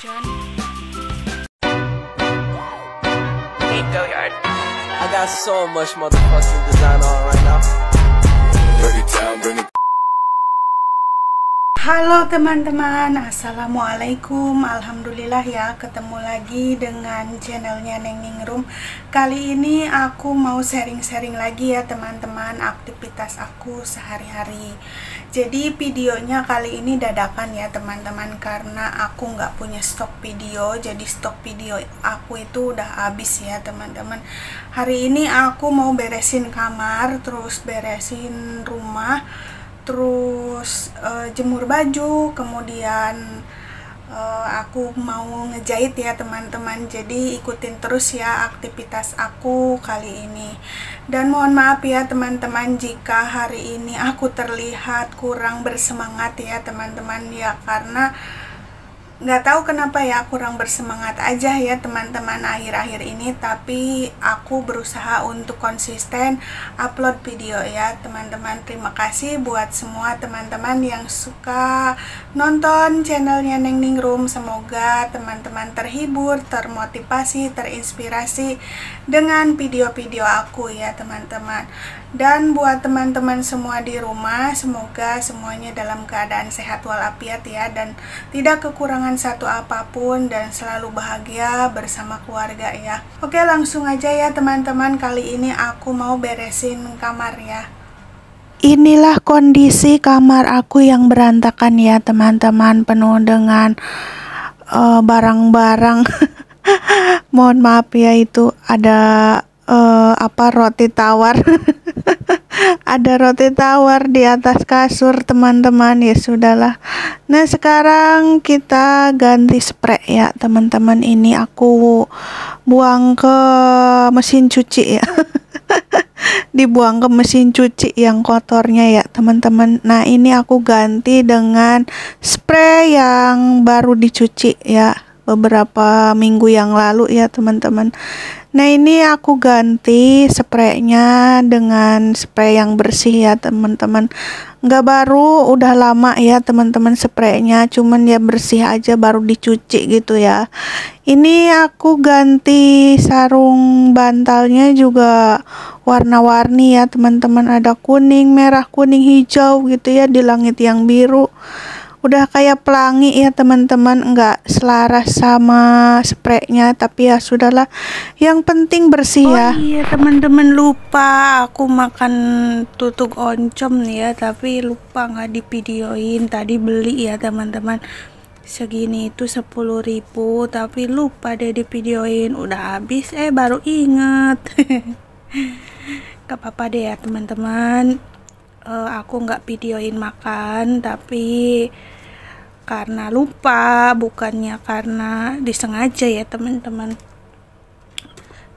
Production. Go yard. I got so much motherfucking design on right now. Bring it down, bring it. Halo teman-teman, assalamualaikum. Alhamdulillah ya, ketemu lagi dengan channelnya Neng Ningrum. Kali ini aku mau sharing-sharing lagi ya teman-teman, aktivitas aku sehari-hari. Jadi videonya kali ini dadakan ya teman-teman, karena aku nggak punya stok video. Jadi stok video aku itu udah habis ya teman-teman. Hari ini aku mau beresin kamar, terus beresin rumah, terus jemur baju, kemudian aku mau ngejahit ya teman-teman. Jadi ikutin terus ya aktivitas aku kali ini. Dan mohon maaf ya teman-teman jika hari ini aku terlihat kurang bersemangat ya teman-teman, ya karena nggak tahu kenapa ya, kurang bersemangat aja ya teman-teman akhir-akhir ini. Tapi aku berusaha untuk konsisten upload video ya teman-teman. Terima kasih buat semua teman-teman yang suka nonton channelnya Neng Ningrum. Semoga teman-teman terhibur, termotivasi, terinspirasi dengan video-video aku ya teman-teman. Dan buat teman-teman semua di rumah, semoga semuanya dalam keadaan sehat walafiat ya, dan tidak kekurangan satu apapun, dan selalu bahagia bersama keluarga ya. Oke, langsung aja ya teman-teman. Kali ini aku mau beresin kamar ya. Inilah kondisi kamar aku yang berantakan ya teman-teman, penuh dengan barang-barang. Mohon maaf ya, itu ada roti tawar. Ada roti tawar di atas kasur teman-teman, ya sudahlah. Nah, sekarang kita ganti spray ya teman-teman. Ini aku buang ke mesin cuci ya. Dibuang ke mesin cuci yang kotornya ya teman-teman. Nah, ini aku ganti dengan spray yang baru dicuci ya beberapa minggu yang lalu ya teman-teman. Nah, ini aku ganti spraynya dengan spray yang bersih ya teman-teman. Nggak baru, udah lama ya teman-teman spraynya, cuman ya bersih aja, baru dicuci gitu ya. Ini aku ganti sarung bantalnya juga warna-warni ya teman-teman. Ada kuning, merah, kuning, hijau gitu ya, di langit yang biru. Udah kayak pelangi ya teman-teman, nggak selaras sama spraynya, tapi ya sudahlah, yang penting bersih ya. Oh iya teman-teman, lupa aku makan tutuk oncom nih ya, tapi lupa nggak divideoin. Tadi beli ya teman-teman, segini itu 10.000, tapi lupa deh divideoin, udah habis baru inget. Gak apa-apa deh ya teman-teman, aku nggak videoin makan, tapi karena lupa, bukannya karena disengaja ya teman-teman.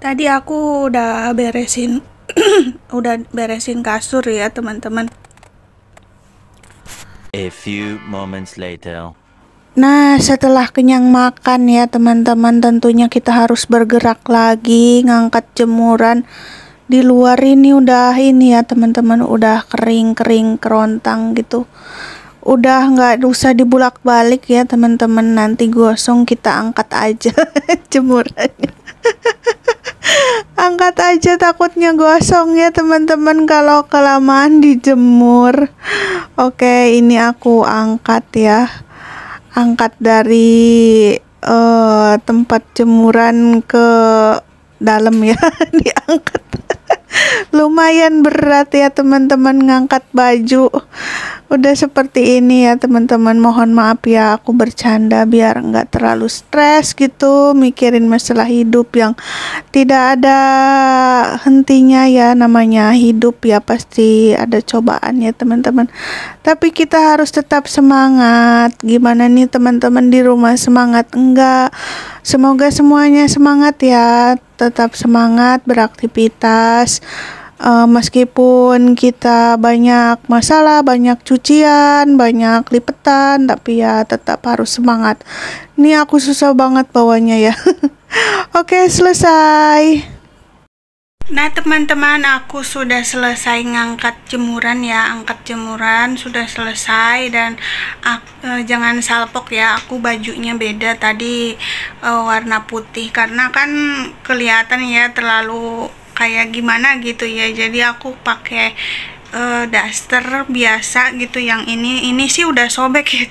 Tadi aku udah beresin udah beresin kasur ya teman-teman. A few moments later. Nah, setelah kenyang makan ya teman-teman, tentunya kita harus bergerak lagi, ngangkat jemuran. Di luar ini udah ini ya teman-teman, udah kering-kering kerontang gitu. Udah nggak usah dibulak-balik ya teman-teman, nanti gosong kita angkat aja jemurannya. Angkat aja, takutnya gosong ya teman-teman kalau kelamaan dijemur. Oke, ini aku angkat ya. Angkat dari tempat jemuran ke dalam ya. Diangkat. Lumayan berat ya teman-teman ngangkat baju. Udah seperti ini ya teman-teman, mohon maaf ya, aku bercanda biar nggak terlalu stres gitu mikirin masalah hidup yang tidak ada hentinya ya. Namanya hidup ya, pasti ada cobaan ya teman-teman, tapi kita harus tetap semangat. Gimana nih teman-teman di rumah, semangat enggak? Semoga semuanya semangat ya, tetap semangat beraktivitas. Meskipun kita banyak masalah, banyak cucian, banyak lipetan, tapi ya tetap harus semangat. Ini aku susah banget bawanya ya. Oke, selesai. Nah teman-teman, aku sudah selesai ngangkat jemuran ya, angkat jemuran sudah selesai. Dan jangan salpok ya, aku bajunya beda tadi, warna putih karena kan kelihatan ya terlalu kayak gimana gitu ya, jadi aku pakai daster biasa gitu. Yang ini sih udah sobek ya,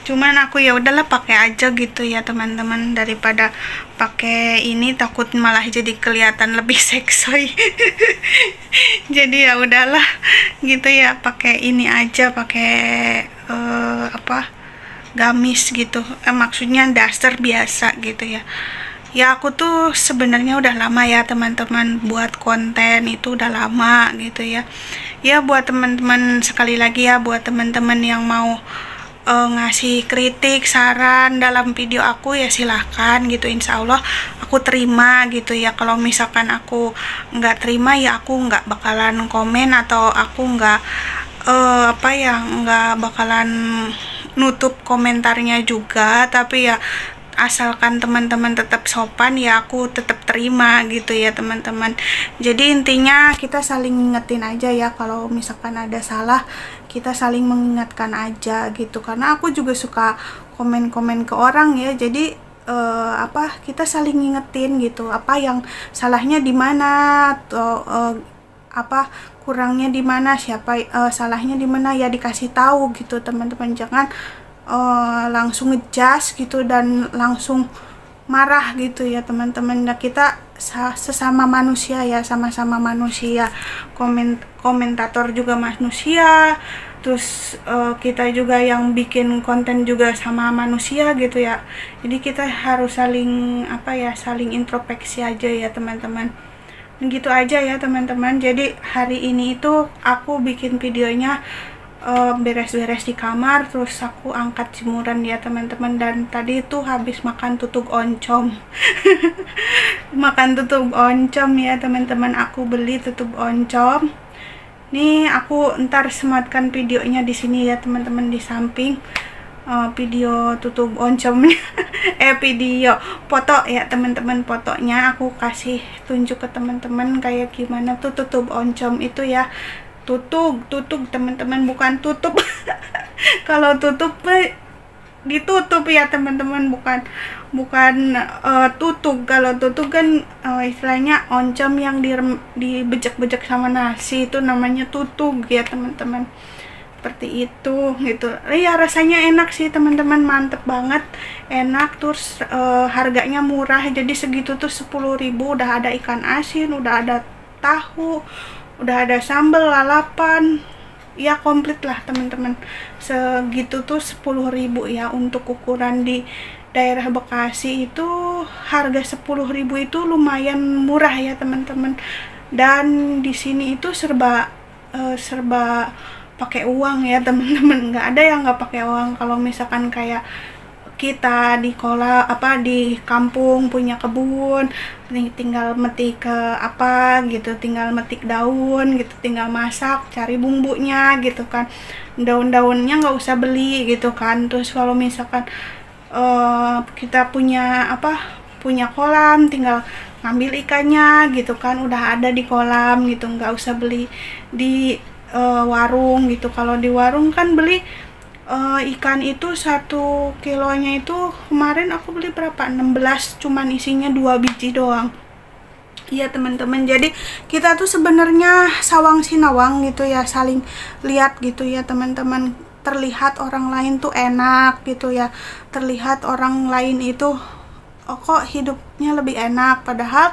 cuman aku ya udahlah pakai aja gitu ya teman-teman, daripada pakai ini takut malah jadi kelihatan lebih seksoi. Jadi ya udahlah gitu ya, pakai ini aja, pakai gamis gitu, maksudnya daster biasa gitu ya. Ya aku tuh sebenarnya udah lama ya teman-teman buat konten itu, udah lama gitu ya. Ya buat teman-teman, sekali lagi ya, buat teman-teman yang mau ngasih kritik, saran dalam video aku ya silahkan gitu, insya Allah aku terima gitu ya. Kalau misalkan aku nggak terima ya aku nggak bakalan komen, atau aku nggak nggak bakalan nutup komentarnya juga. Tapi ya asalkan teman-teman tetap sopan ya aku tetap terima gitu ya teman-teman. Jadi intinya kita saling ngingetin aja ya, kalau misalkan ada salah kita saling mengingatkan aja gitu. Karena aku juga suka komen-komen ke orang ya, jadi kita saling ngingetin gitu, apa yang salahnya di mana, atau kurangnya di mana, siapa salahnya di mana ya dikasih tahu gitu teman-teman. Jangan langsung ngejudge gitu dan langsung marah gitu ya teman-teman. Nah, kita sesama manusia ya, sama-sama manusia, komentator juga manusia, terus kita juga yang bikin konten juga sama manusia gitu ya. Jadi kita harus saling saling introspeksi aja ya teman-teman. Gitu aja ya teman-teman. Jadi hari ini itu aku bikin videonya beres-beres di kamar, terus aku angkat jemuran ya teman-teman. Dan tadi itu habis makan tutug oncom. Makan tutug oncom ya teman-teman, aku beli tutug oncom. Nih aku ntar sematkan videonya di sini ya teman-teman, di samping video tutug oncomnya. Video foto ya teman-teman, fotonya aku kasih tunjuk ke teman-teman kayak gimana tuh tutug oncom itu ya. Tutug teman-teman, bukan tutup. Kalau tutup ditutup ya teman-teman, bukan tutug. Kalau tutug kan istilahnya oncom yang dibejek-bejek sama nasi, itu namanya tutug ya teman-teman. Seperti itu gitu ya. Rasanya enak sih teman-teman, mantep banget, enak. Terus harganya murah, jadi segitu tuh 10.000 udah ada ikan asin, udah ada tahu, udah ada sambal, lalapan, ya komplit lah teman-teman. Segitu tuh 10.000 ya. Untuk ukuran di daerah Bekasi itu harga 10.000 itu lumayan murah ya teman-teman. Dan di sini itu serba pakai uang ya teman-teman, nggak ada yang nggak pakai uang. Kalau misalkan kayak kita di di kampung punya kebun, tinggal metik tinggal metik daun gitu, tinggal masak, cari bumbunya gitu kan, daun-daunnya nggak usah beli gitu kan. Terus kalau misalkan kita punya kolam, tinggal ngambil ikannya gitu kan, udah ada di kolam gitu, nggak usah beli di warung gitu. Kalau di warung kan beli ikan itu 1 kilonya itu kemarin aku beli berapa, 16, cuman isinya 2 biji doang. Iya teman-teman, jadi kita tuh sebenarnya sawang sinawang gitu ya, saling lihat gitu ya teman-teman. Terlihat orang lain tuh enak gitu ya, terlihat orang lain itu kok hidupnya lebih enak, padahal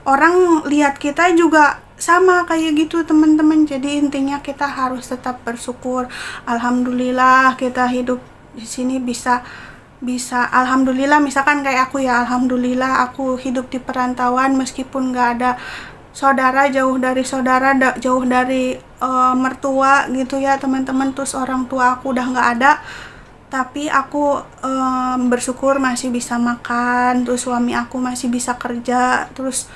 orang lihat kita juga sama kayak gitu teman-teman. Jadi intinya kita harus tetap bersyukur. Alhamdulillah kita hidup di sini bisa alhamdulillah. Misalkan kayak aku ya, alhamdulillah aku hidup di perantauan, meskipun nggak ada saudara, jauh dari saudara, jauh dari mertua gitu ya teman-teman. Terus orang tua aku udah nggak ada, tapi aku bersyukur masih bisa makan, terus suami aku masih bisa kerja, terus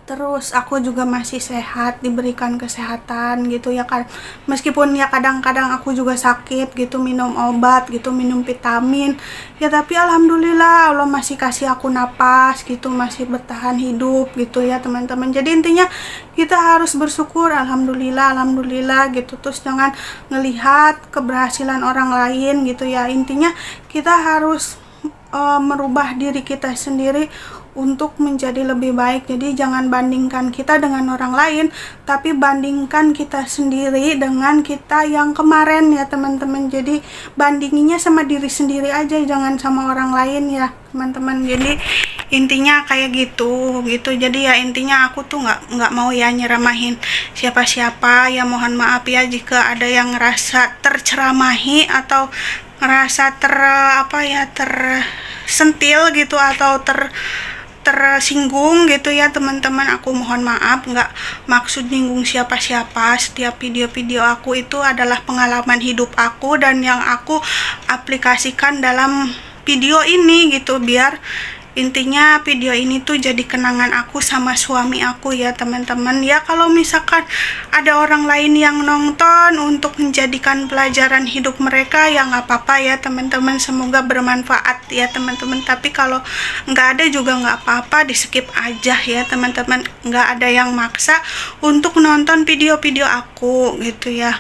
Terus aku juga masih sehat, diberikan kesehatan gitu ya kan. Meskipun ya kadang-kadang aku juga sakit gitu, minum obat gitu, minum vitamin. Ya tapi alhamdulillah Allah masih kasih aku napas gitu, masih bertahan hidup gitu ya teman-teman. Jadi intinya kita harus bersyukur, alhamdulillah, alhamdulillah gitu. Terus jangan ngelihat keberhasilan orang lain gitu ya. Intinya kita harus merubah diri kita sendiri untuk menjadi lebih baik. Jadi jangan bandingkan kita dengan orang lain, tapi bandingkan kita sendiri dengan kita yang kemarin ya teman-teman. Jadi bandinginya sama diri sendiri aja, jangan sama orang lain ya teman-teman. Jadi intinya kayak gitu. Jadi ya intinya aku tuh nggak mau ya nyeramahin siapa-siapa ya. Mohon maaf ya jika ada yang ngerasa terceramahi atau ngerasa tersentil gitu atau tersinggung gitu ya teman-teman. Aku mohon maaf, nggak maksud nyinggung siapa-siapa. Setiap video-video aku itu adalah pengalaman hidup aku dan yang aku aplikasikan dalam video ini gitu, biar intinya video ini tuh jadi kenangan aku sama suami aku ya teman-teman. Ya kalau misalkan ada orang lain yang nonton untuk menjadikan pelajaran hidup mereka ya nggak apa-apa ya teman-teman, semoga bermanfaat ya teman-teman. Tapi kalau nggak ada juga nggak apa-apa, di skip aja ya teman-teman. Nggak ada yang maksa untuk nonton video-video aku gitu ya.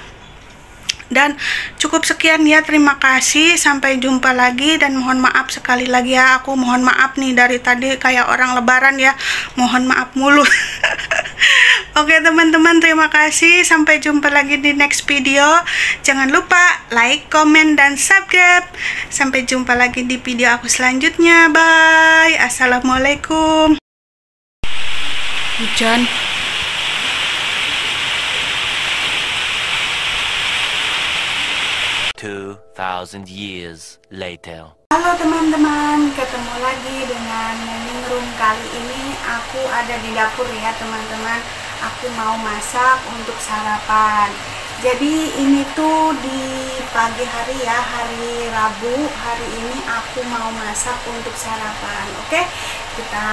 Dan cukup sekian ya, terima kasih, sampai jumpa lagi. Dan mohon maaf sekali lagi ya, aku mohon maaf nih dari tadi kayak orang lebaran ya, mohon maaf mulu. Oke teman-teman, terima kasih, sampai jumpa lagi di next video. Jangan lupa like, comment, dan subscribe. Sampai jumpa lagi di video aku selanjutnya. Bye, assalamualaikum. Hujan. 2000 years later. Halo teman-teman, ketemu lagi dengan Nening Room. Kali ini aku ada di dapur ya teman-teman. Aku mau masak untuk sarapan. Jadi ini tuh di pagi hari ya, hari Rabu. Hari ini aku mau masak untuk sarapan. Oke, kita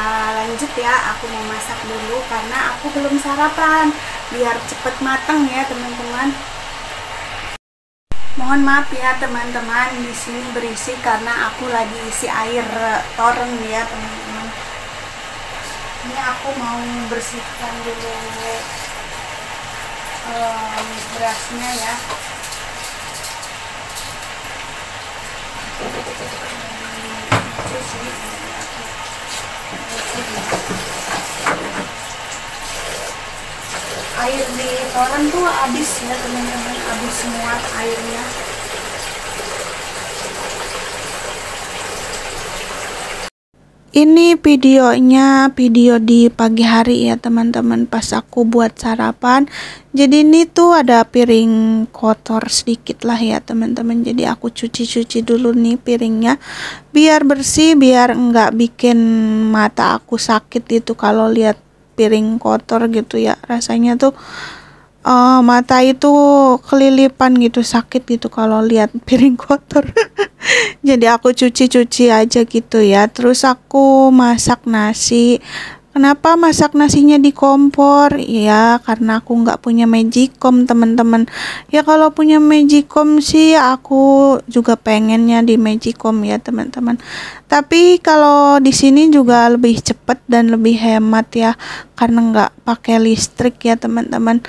lanjut ya. Aku mau masak dulu karena aku belum sarapan, biar cepet mateng ya teman-teman. Mohon maaf ya teman-teman, di sini berisik karena aku lagi isi air torrent ya teman-teman. Ini aku mau bersihkan dulu berasnya ya. Air di toren tuh habis ya teman-teman, habis semua airnya. Ini videonya video di pagi hari ya teman-teman, pas aku buat sarapan. Jadi ini tuh ada piring kotor sedikit lah ya teman-teman. Jadi aku cuci dulu nih piringnya biar bersih, biar nggak bikin mata aku sakit gitu kalau lihat piring kotor gitu ya. Rasanya tuh mata itu kelilipan gitu, sakit gitu kalau lihat piring kotor. Jadi aku cuci aja gitu ya. Terus aku masak nasi. Kenapa masak nasinya di kompor? Ya karena aku nggak punya magicom teman-teman. Ya kalau punya magicom sih aku juga pengennya di magicom ya teman-teman. Tapi kalau di sini juga lebih cepat dan lebih hemat ya, karena nggak pakai listrik ya teman-teman.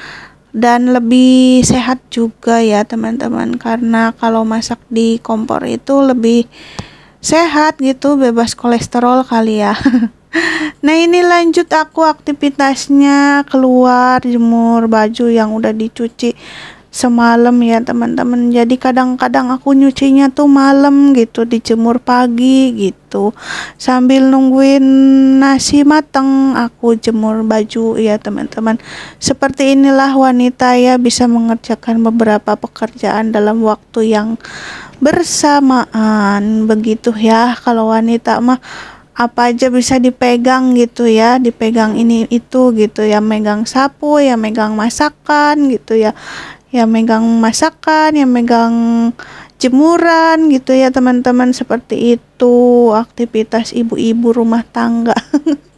Dan lebih sehat juga ya teman-teman, karena kalau masak di kompor itu lebih sehat gitu, bebas kolesterol kali ya. Nah ini lanjut aku aktivitasnya, keluar jemur baju yang udah dicuci semalam ya teman-teman. Jadi kadang-kadang aku nyucinya tuh malam gitu, dijemur pagi gitu. Sambil nungguin nasi mateng aku jemur baju ya teman-teman. Seperti inilah wanita ya, bisa mengerjakan beberapa pekerjaan dalam waktu yang bersamaan. Begitu ya, kalau wanita mah apa aja bisa dipegang gitu ya, dipegang ini itu gitu ya, megang sapu ya, megang masakan gitu ya, ya megang masakan, ya megang jemuran gitu ya teman-teman. Seperti itu aktivitas ibu-ibu rumah tangga.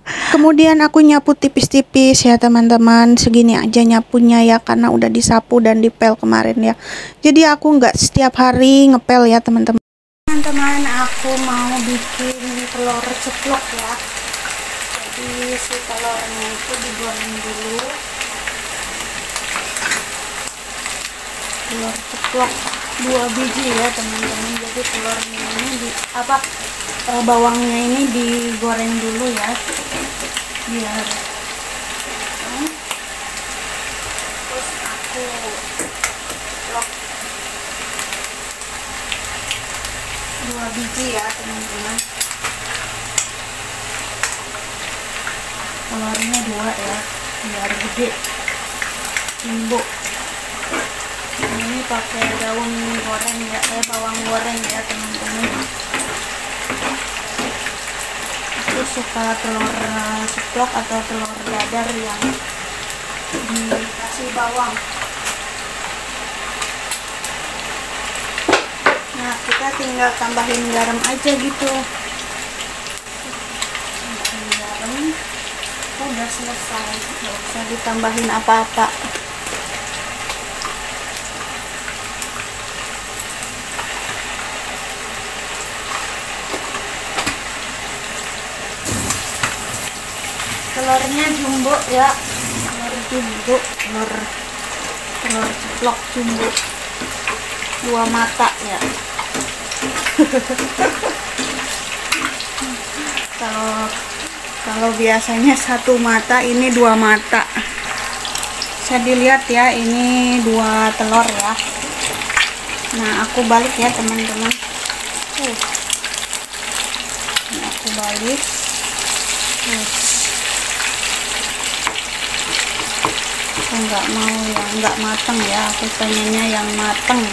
Kemudian aku nyapu tipis-tipis ya teman-teman, segini aja nyapunya ya karena udah disapu dan dipel kemarin ya. Jadi aku nggak setiap hari ngepel ya teman-teman. Teman-teman, aku mau bikin telur ceplok ya. Jadi si telurnya itu digoreng dulu. Telur ceplok 2 biji ya teman-teman. Jadi telurnya ini bawangnya ini digoreng dulu ya, biar terus aku ceplok 2 biji ya teman-teman. Telurnya 2 ya, biar gede. Jumbo. Ini pakai daun goreng ya, bawang goreng ya teman-teman. Aku suka telur ceplok atau telur dadar yang dikasih bawang. Nah, kita tinggal tambahin garam aja gitu. Garam udah selesai, nggak usah ditambahin apa-apa. Telurnya jumbo ya, telur ceplok jumbo 2 mata ya. Kalau biasanya 1 mata, ini 2 mata. Bisa dilihat ya, ini 2 telur ya. Nah, aku balik ya teman-teman. Nah, aku balik. Aku nggak mau yang nggak matang ya, aku pengennya yang matang.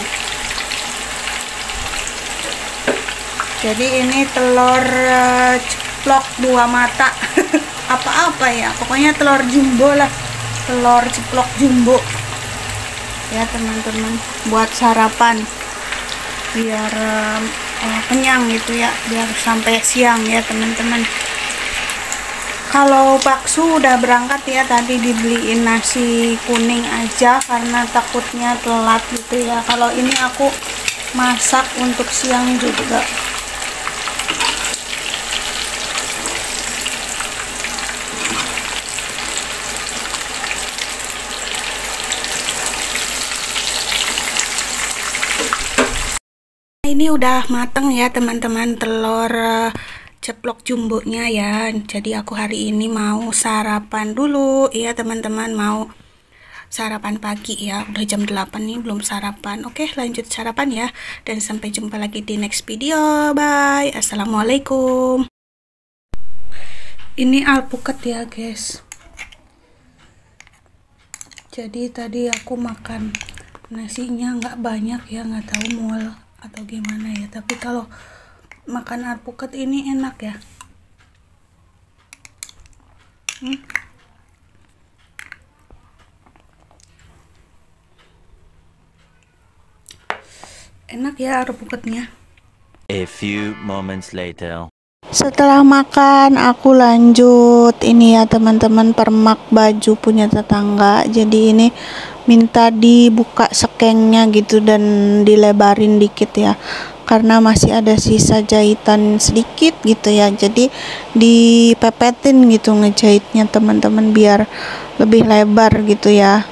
Jadi ini telur ceplok 2 mata. Apa-apa ya, pokoknya telur jumbo lah, telur ceplok jumbo ya teman-teman, buat sarapan biar kenyang gitu ya, biar sampai siang ya teman-teman. Kalau bakso udah berangkat ya, tadi dibeliin nasi kuning aja karena takutnya telat gitu ya. Kalau ini aku masak untuk siang juga. Ini udah mateng ya teman-teman, telur ceplok jumbonya ya. Jadi aku hari ini mau sarapan dulu ya teman-teman, mau sarapan pagi ya. Udah jam 8 nih belum sarapan. Oke, lanjut sarapan ya, dan sampai jumpa lagi di next video. Bye, assalamualaikum. Ini alpukat ya guys. Jadi tadi aku makan nasinya nggak banyak ya, nggak tahu mual atau gimana ya, tapi kalau makan alpukat ini enak ya. Enak ya alpukatnya. A few moments later. Setelah makan aku lanjut ini ya teman-teman, permak baju punya tetangga. Jadi ini minta dibuka sekengnya gitu dan dilebarin dikit ya, karena masih ada sisa jahitan sedikit gitu ya. Jadi dipepetin gitu ngejahitnya teman-teman, biar lebih lebar gitu ya.